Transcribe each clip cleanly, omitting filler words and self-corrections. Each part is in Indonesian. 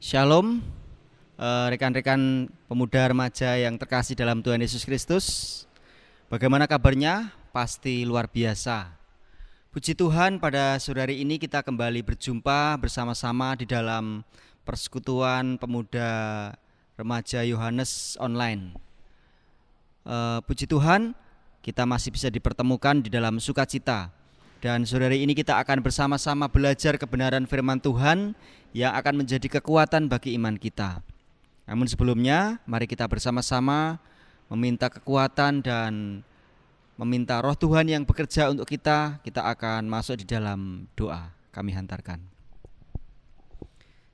Shalom, rekan-rekan pemuda remaja yang terkasih dalam Tuhan Yesus Kristus. Bagaimana kabarnya? Pasti luar biasa. Puji Tuhan, pada sore hari ini kita kembali berjumpa bersama-sama di dalam persekutuan pemuda remaja Yohanes online. Puji Tuhan, kita masih bisa dipertemukan di dalam sukacita. Dan sore hari ini kita akan bersama-sama belajar kebenaran firman Tuhan yang akan menjadi kekuatan bagi iman kita. Namun sebelumnya, mari kita bersama-sama meminta kekuatan dan meminta Roh Tuhan yang bekerja untuk kita. Kita akan masuk di dalam doa. Kami hantarkan.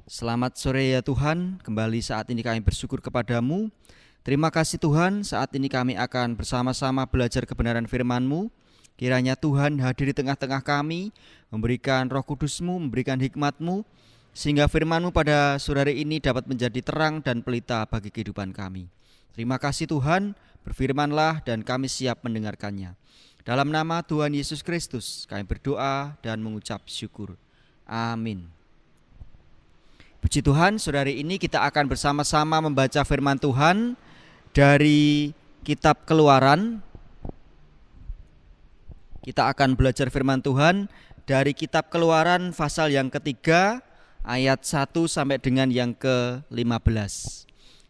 Selamat sore ya Tuhan, kembali saat ini kami bersyukur kepadamu. Terima kasih Tuhan, saat ini kami akan bersama-sama belajar kebenaran firman-Mu. Kiranya Tuhan hadir di tengah-tengah kami, memberikan Roh Kudus-Mu, memberikan hikmat-Mu, sehingga firman-Mu pada sore hari ini dapat menjadi terang dan pelita bagi kehidupan kami. Terima kasih Tuhan, berfirman-Lah dan kami siap mendengarkannya. Dalam nama Tuhan Yesus Kristus kami berdoa dan mengucap syukur. Amin. Puji Tuhan, sore hari ini kita akan bersama-sama membaca firman Tuhan dari kitab Keluaran. Kita akan belajar firman Tuhan dari kitab Keluaran pasal yang ketiga ayat 1 sampai dengan yang ke-15.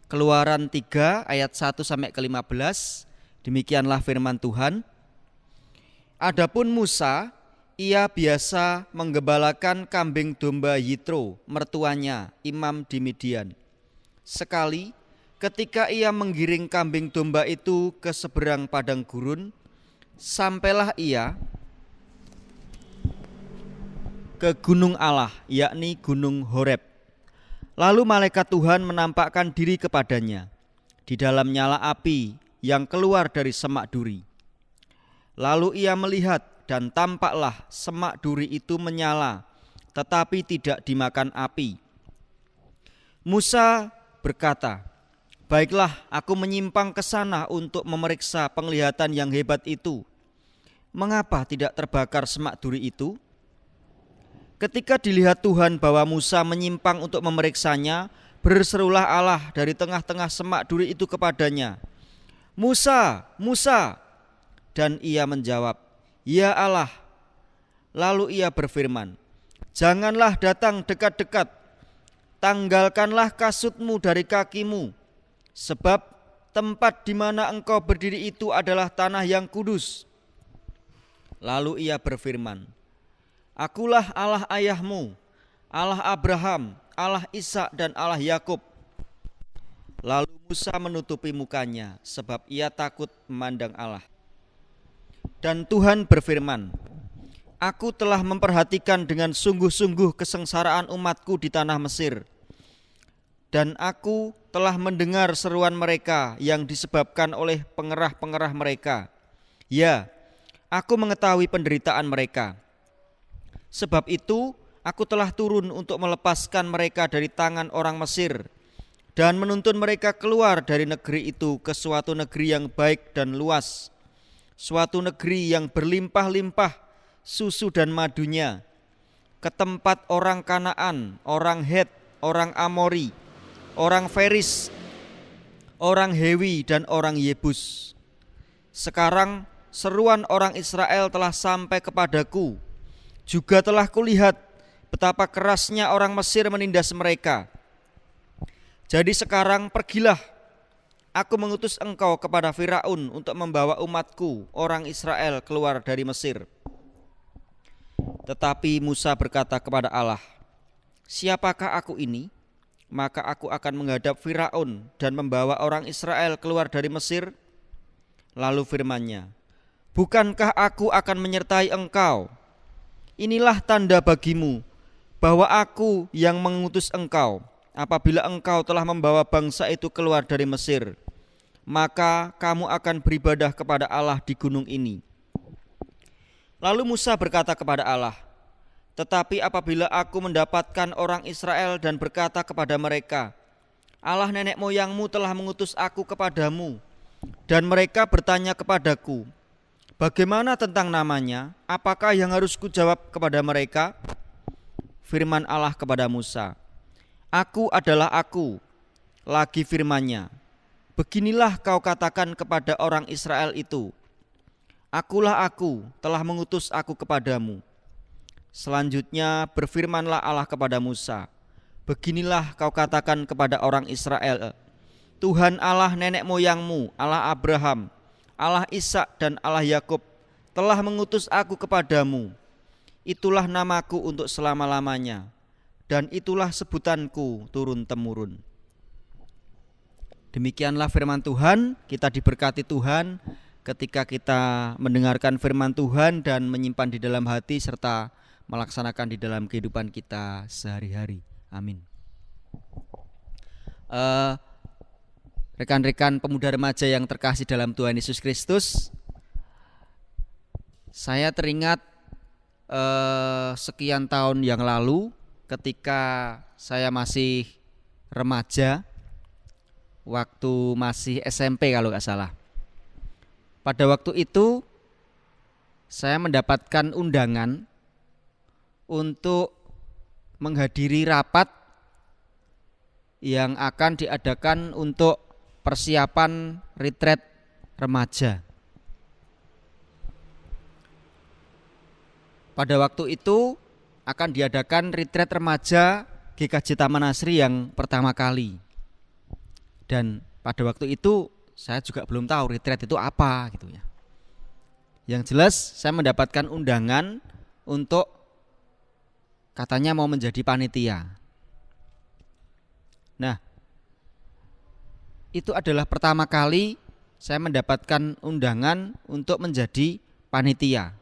Keluaran 3 ayat 1 sampai ke-15. Demikianlah firman Tuhan. Adapun Musa, ia biasa menggembalakan kambing domba Yitro, mertuanya, imam di Midian. Sekali ketika ia menggiring kambing domba itu ke seberang padang gurun, sampailah ia ke gunung Allah, yakni gunung Horeb. Lalu malaikat Tuhan menampakkan diri kepadanya di dalam nyala api yang keluar dari semak duri. Lalu ia melihat dan tampaklah semak duri itu menyala, tetapi tidak dimakan api. Musa berkata, "Baiklah, aku menyimpang ke sana untuk memeriksa penglihatan yang hebat itu. Mengapa tidak terbakar semak duri itu?" Ketika dilihat Tuhan bahwa Musa menyimpang untuk memeriksanya, berserulah Allah dari tengah-tengah semak duri itu kepadanya, "Musa, Musa!" Dan ia menjawab, "Ya Allah." Lalu ia berfirman, "Janganlah datang dekat-dekat, tanggalkanlah kasutmu dari kakimu, sebab tempat di mana engkau berdiri itu adalah tanah yang kudus." Lalu ia berfirman, "Akulah Allah ayahmu, Allah Abraham, Allah Ishak dan Allah Yakub." Lalu Musa menutupi mukanya, sebab ia takut memandang Allah. Dan Tuhan berfirman, "Aku telah memperhatikan dengan sungguh-sungguh kesengsaraan umatku di tanah Mesir. Dan aku telah mendengar seruan mereka yang disebabkan oleh pengerah-pengerah mereka. Ya, aku mengetahui penderitaan mereka. Sebab itu aku telah turun untuk melepaskan mereka dari tangan orang Mesir dan menuntun mereka keluar dari negeri itu ke suatu negeri yang baik dan luas, suatu negeri yang berlimpah-limpah susu dan madunya, ke tempat orang Kanaan, orang Het, orang Amori, orang Feris, orang Hewi dan orang Yebus. Sekarang seruan orang Israel telah sampai kepadaku. Juga telah kulihat betapa kerasnya orang Mesir menindas mereka. Jadi sekarang pergilah, aku mengutus engkau kepada Firaun untuk membawa umatku, orang Israel, keluar dari Mesir." Tetapi Musa berkata kepada Allah, "Siapakah aku ini? Maka aku akan menghadap Firaun dan membawa orang Israel keluar dari Mesir." Lalu firman-Nya, "Bukankah aku akan menyertai engkau? Inilah tanda bagimu bahwa aku yang mengutus engkau. Apabila engkau telah membawa bangsa itu keluar dari Mesir, maka kamu akan beribadah kepada Allah di gunung ini." Lalu Musa berkata kepada Allah, "Tetapi apabila aku mendapatkan orang Israel dan berkata kepada mereka, Allah nenek moyangmu telah mengutus aku kepadamu, dan mereka bertanya kepadaku, bagaimana tentang namanya? Apakah yang harus kujawab kepada mereka?" Firman Allah kepada Musa, Aku adalah aku, lagi firman-Nya. Beginilah kau katakan kepada orang Israel itu, Akulah aku, telah mengutus aku kepadamu. Selanjutnya berfirmanlah Allah kepada Musa, Beginilah kau katakan kepada orang Israel, Tuhan Allah nenek moyangmu, Allah Abraham, Allah Ishak dan Allah Yakub telah mengutus aku kepadamu. Itulah namaku untuk selama-lamanya, dan itulah sebutanku turun-temurun. Demikianlah firman Tuhan. Kita diberkati Tuhan ketika kita mendengarkan firman Tuhan dan menyimpan di dalam hati serta melaksanakan di dalam kehidupan kita sehari-hari. Amin. Rekan-rekan pemuda remaja yang terkasih dalam Tuhan Yesus Kristus, saya teringat sekian tahun yang lalu ketika saya masih remaja, waktu masih SMP kalau nggak salah. Pada waktu itu saya mendapatkan undangan untuk menghadiri rapat yang akan diadakan untuk persiapan retret remaja. Pada waktu itu akan diadakan retret remaja GKJ Taman Asri yang pertama kali. Dan pada waktu itu saya juga belum tahu retret itu apa gitu ya. Yang jelas saya mendapatkan undangan untuk katanya mau menjadi panitia. Nah, itu adalah pertama kali saya mendapatkan undangan untuk menjadi panitia.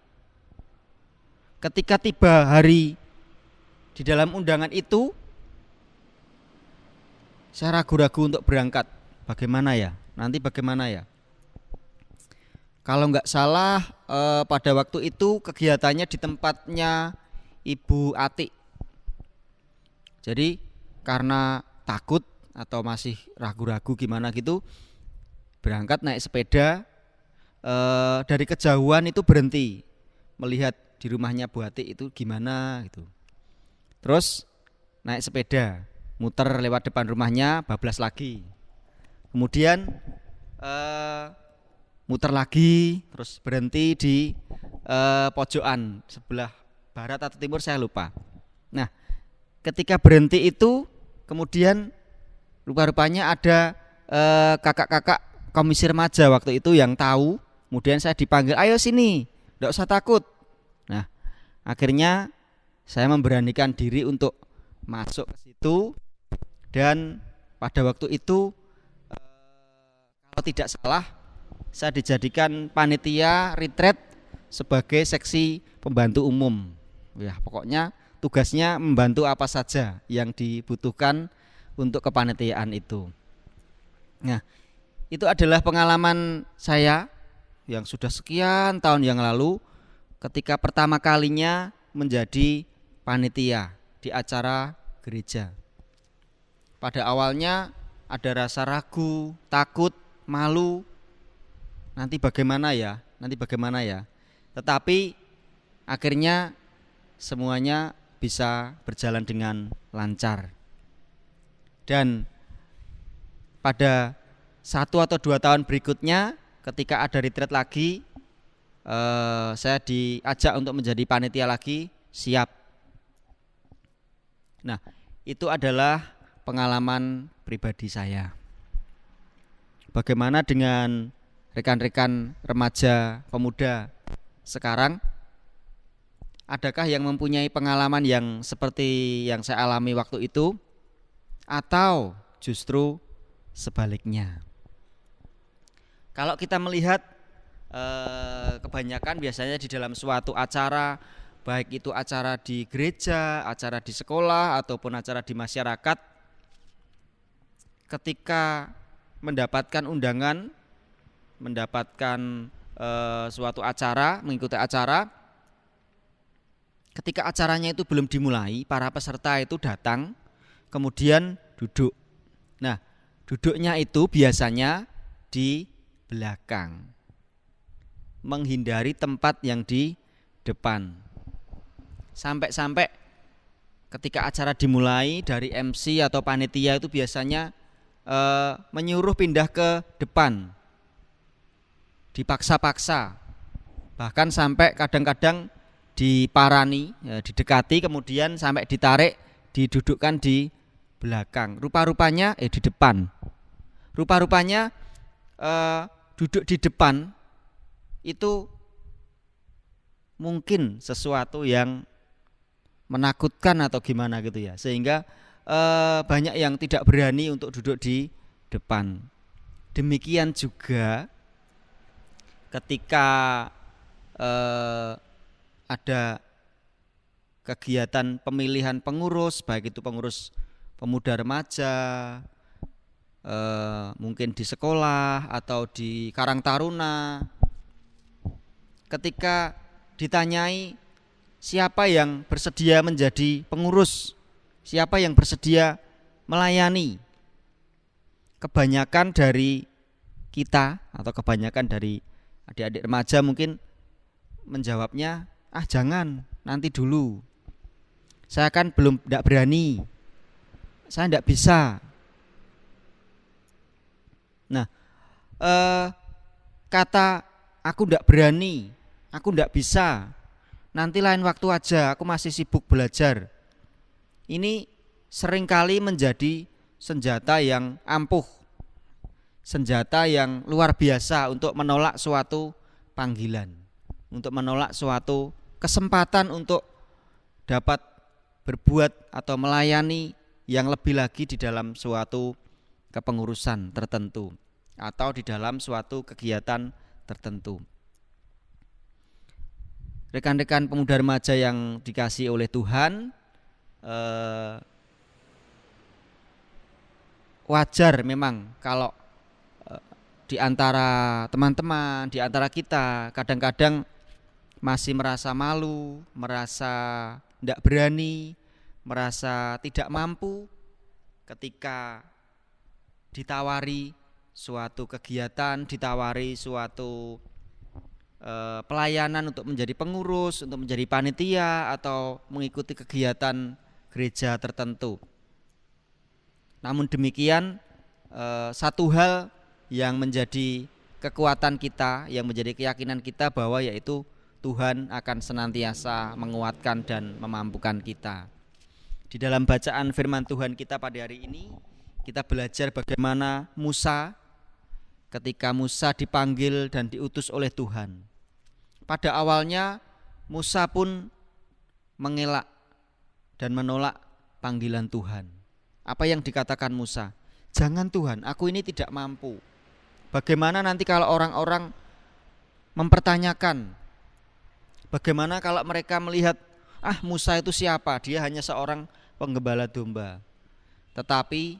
Ketika tiba hari di dalam undangan itu, saya ragu-ragu untuk berangkat. Bagaimana ya? Nanti bagaimana ya? Kalau nggak salah pada waktu itu kegiatannya di tempatnya Ibu Ati. Jadi karena takut atau masih ragu-ragu gimana gitu, berangkat naik sepeda. Dari kejauhan itu berhenti melihat di rumahnya Bu Ati itu gimana gitu. Terus naik sepeda, muter lewat depan rumahnya, bablas lagi. Kemudian muter lagi, terus berhenti di pojokan sebelah barat atau timur saya lupa. Nah, ketika berhenti itu kemudian rupa-rupanya ada kakak-kakak komisi remaja waktu itu yang tahu. Kemudian saya dipanggil, ayo sini, enggak usah takut. Nah, akhirnya saya memberanikan diri untuk masuk ke situ. Dan pada waktu itu kalau tidak salah saya dijadikan panitia retret sebagai seksi pembantu umum. Ya, pokoknya tugasnya membantu apa saja yang dibutuhkan untuk kepanitiaan itu. Nah, itu adalah pengalaman saya yang sudah sekian tahun yang lalu ketika pertama kalinya menjadi panitia di acara gereja. Pada awalnya ada rasa ragu, takut, malu. Nanti bagaimana ya? Tetapi akhirnya semuanya bisa berjalan dengan lancar. Dan pada 1 atau 2 tahun berikutnya ketika ada retret lagi, saya diajak untuk menjadi panitia lagi, siap. Nah, itu adalah pengalaman pribadi saya. Bagaimana dengan rekan-rekan remaja pemuda sekarang? Adakah yang mempunyai pengalaman yang seperti yang saya alami waktu itu? Atau justru sebaliknya? Kalau kita melihat kebanyakan biasanya di dalam suatu acara, baik itu acara di gereja, acara di sekolah, ataupun acara di masyarakat, ketika mendapatkan undangan, mendapatkan suatu acara, mengikuti acara, ketika acaranya itu belum dimulai, para peserta itu datang, kemudian duduk. Nah, duduknya itu biasanya di belakang, menghindari tempat yang di depan. Sampai-sampai ketika acara dimulai dari MC atau panitia itu biasanya menyuruh pindah ke depan, dipaksa-paksa, bahkan sampai kadang-kadang diparani, didekati, kemudian sampai ditarik, didudukkan di belakang. Rupa-rupanya di depan. Rupa-rupanya duduk di depan itu mungkin sesuatu yang menakutkan atau gimana gitu ya, sehingga banyak yang tidak berani untuk duduk di depan. Demikian juga ketika ada kegiatan pemilihan pengurus, baik itu pengurus pemuda remaja, mungkin di sekolah atau di Karang Taruna, ketika ditanyai siapa yang bersedia menjadi pengurus, siapa yang bersedia melayani, kebanyakan dari kita atau kebanyakan dari adik-adik remaja mungkin menjawabnya, jangan, nanti dulu, saya kan tidak berani, saya tidak bisa. Nah, kata aku tidak berani, aku tidak bisa, nanti lain waktu aja, aku masih sibuk belajar, ini seringkali menjadi senjata yang ampuh, senjata yang luar biasa untuk menolak suatu panggilan, untuk menolak suatu kesempatan untuk dapat berbuat atau melayani yang lebih lagi di dalam suatu kepengurusan tertentu atau di dalam suatu kegiatan tertentu. Rekan-rekan pemuda remaja yang dikasihi oleh Tuhan, wajar memang kalau di antara teman-teman, di antara kita kadang-kadang masih merasa malu, merasa tidak berani, merasa tidak mampu ketika ditawari suatu kegiatan, ditawari suatu pelayanan untuk menjadi pengurus, untuk menjadi panitia atau mengikuti kegiatan gereja tertentu. Namun demikian, satu hal yang menjadi kekuatan kita, yang menjadi keyakinan kita bahwa yaitu Tuhan akan senantiasa menguatkan dan memampukan kita. Di dalam bacaan firman Tuhan kita pada hari ini, kita belajar bagaimana Musa, ketika Musa dipanggil dan diutus oleh Tuhan. Pada awalnya Musa pun mengelak dan menolak panggilan Tuhan. Apa yang dikatakan Musa? Jangan Tuhan, aku ini tidak mampu. Bagaimana nanti kalau orang-orang mempertanyakan? Bagaimana kalau mereka melihat, Musa itu siapa? Dia hanya seorang penggembala domba. Tetapi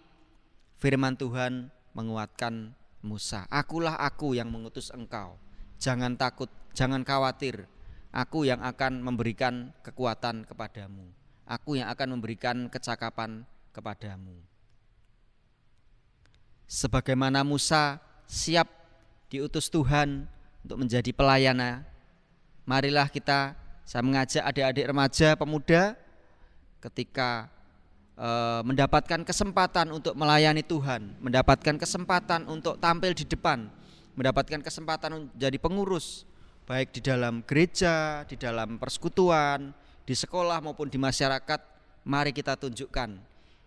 firman Tuhan menguatkan Musa. Akulah aku yang mengutus engkau. Jangan takut, jangan khawatir. Aku yang akan memberikan kekuatan kepadamu. Aku yang akan memberikan kecakapan kepadamu. Sebagaimana Musa siap diutus Tuhan untuk menjadi pelayan, marilah saya mengajak adik-adik remaja, pemuda, ketika mendapatkan kesempatan untuk melayani Tuhan, mendapatkan kesempatan untuk tampil di depan, mendapatkan kesempatan menjadi pengurus, baik di dalam gereja, di dalam persekutuan, di sekolah maupun di masyarakat, mari kita tunjukkan.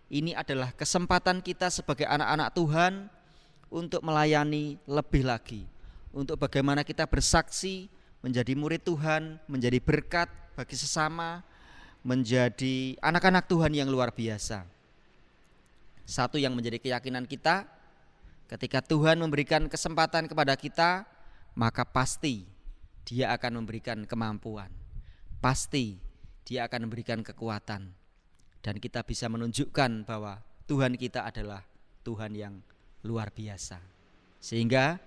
Ini adalah kesempatan kita sebagai anak-anak Tuhan untuk melayani lebih lagi, untuk bagaimana kita bersaksi, menjadi murid Tuhan, menjadi berkat bagi sesama, menjadi anak-anak Tuhan yang luar biasa. Satu yang menjadi keyakinan kita, ketika Tuhan memberikan kesempatan kepada kita, maka pasti Dia akan memberikan kemampuan, pasti Dia akan memberikan kekuatan, dan kita bisa menunjukkan bahwa Tuhan kita adalah Tuhan yang luar biasa. Sehingga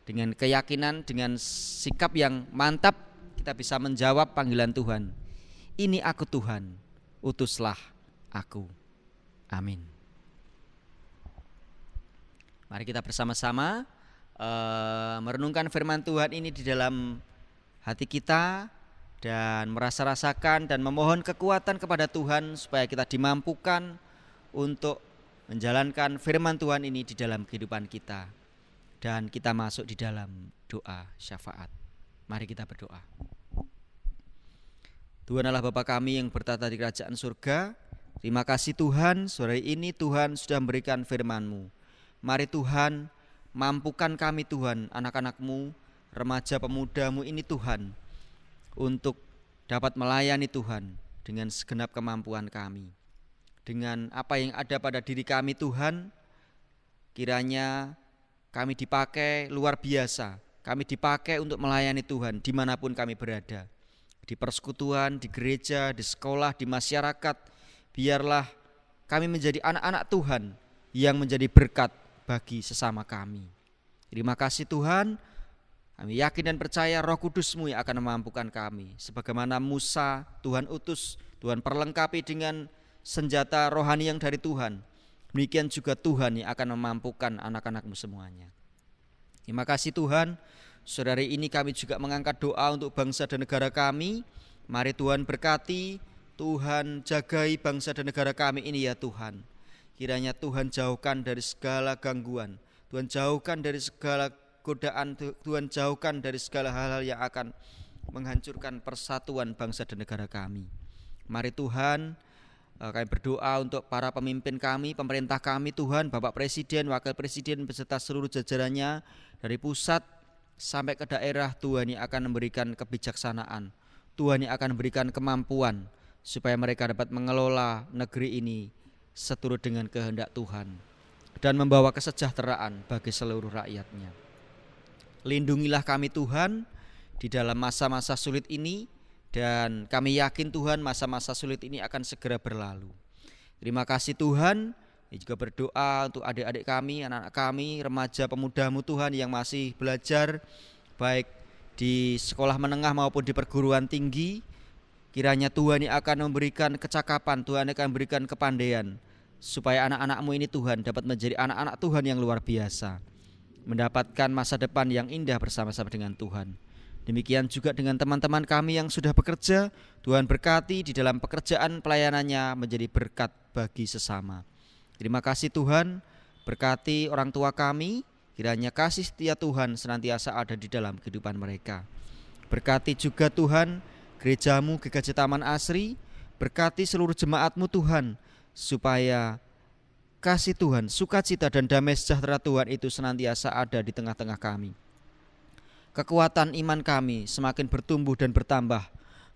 dengan keyakinan, dengan sikap yang mantap, kita bisa menjawab panggilan Tuhan. Ini aku Tuhan, utuslah aku. Amin. Mari kita bersama-sama merenungkan firman Tuhan ini di dalam hati kita, dan merasa-rasakan dan memohon kekuatan kepada Tuhan supaya kita dimampukan untuk menjalankan firman Tuhan ini di dalam kehidupan kita. Dan kita masuk di dalam doa syafaat. Mari kita berdoa. Tuhan Allah Bapa kami yang bertata di kerajaan surga, terima kasih Tuhan, sore ini Tuhan sudah memberikan firman-Mu. Mari Tuhan, mampukan kami Tuhan, anak-anak-Mu, remaja pemuda-Mu ini Tuhan, untuk dapat melayani Tuhan dengan segenap kemampuan kami. Dengan apa yang ada pada diri kami Tuhan, kiranya kami dipakai luar biasa. Kami dipakai untuk melayani Tuhan dimanapun kami berada. Di persekutuan, di gereja, di sekolah, di masyarakat. Biarlah kami menjadi anak-anak Tuhan yang menjadi berkat bagi sesama kami. Terima kasih Tuhan. Kami yakin dan percaya Roh Kudus-Mu yang akan memampukan kami. Sebagaimana Musa Tuhan utus, Tuhan perlengkapi dengan senjata rohani yang dari Tuhan. Demikian juga Tuhan yang akan memampukan anak-anak-Mu semuanya. Terima kasih Tuhan. Sore hari ini kami juga mengangkat doa untuk bangsa dan negara kami. Mari Tuhan berkati, Tuhan jagai bangsa dan negara kami ini ya Tuhan. Kiranya Tuhan jauhkan dari segala gangguan, Tuhan jauhkan dari segala godaan, Tuhan jauhkan dari segala hal-hal yang akan menghancurkan persatuan bangsa dan negara kami. Mari Tuhan, kami berdoa untuk para pemimpin kami, pemerintah kami Tuhan, Bapak Presiden, Wakil Presiden beserta seluruh jajarannya dari pusat sampai ke daerah. Tuhan yang akan memberikan kebijaksanaan, Tuhan yang akan memberikan kemampuan supaya mereka dapat mengelola negeri ini seturut dengan kehendak Tuhan dan membawa kesejahteraan bagi seluruh rakyatnya. Lindungilah kami Tuhan di dalam masa-masa sulit ini, dan kami yakin Tuhan masa-masa sulit ini akan segera berlalu. Terima kasih Tuhan. Juga berdoa untuk adik-adik kami, anak-anak kami, remaja pemuda-Mu Tuhan yang masih belajar baik di sekolah menengah maupun di perguruan tinggi. Kiranya Tuhan yang akan memberikan kecakapan, Tuhan yang akan memberikan kepandaian, supaya anak-anak-Mu ini Tuhan dapat menjadi anak-anak Tuhan yang luar biasa, mendapatkan masa depan yang indah bersama-sama dengan Tuhan. Demikian juga dengan teman-teman kami yang sudah bekerja, Tuhan berkati di dalam pekerjaan pelayanannya menjadi berkat bagi sesama. Terima kasih Tuhan, berkati orang tua kami, kiranya kasih setia Tuhan senantiasa ada di dalam kehidupan mereka. Berkati juga Tuhan gereja-Mu GKJ Taman Asri, berkati seluruh jemaat-Mu Tuhan, supaya kasih Tuhan, sukacita dan damai sejahtera Tuhan itu senantiasa ada di tengah-tengah kami. Kekuatan iman kami semakin bertumbuh dan bertambah.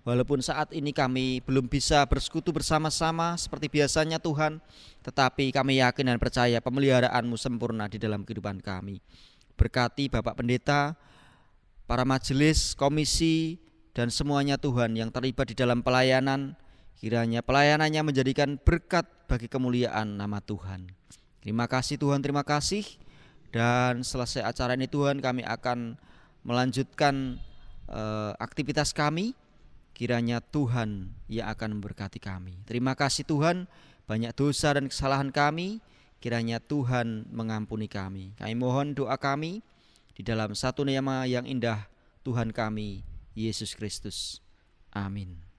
Walaupun saat ini kami belum bisa bersekutu bersama-sama seperti biasanya Tuhan, tetapi kami yakin dan percaya pemeliharaan-Mu sempurna di dalam kehidupan kami. Berkati Bapak Pendeta, para majelis, komisi, dan semuanya Tuhan yang terlibat di dalam pelayanan. Kiranya pelayanannya menjadikan berkat bagi kemuliaan nama Tuhan. Terima kasih Tuhan, terima kasih. Dan selesai acara ini Tuhan, kami akan melanjutkan aktivitas kami. Kiranya Tuhan yang akan memberkati kami. Terima kasih Tuhan, banyak dosa dan kesalahan kami, kiranya Tuhan mengampuni kami. Kami mohon doa kami di dalam satu nama yang indah Tuhan kami, Yesus Kristus. Amin.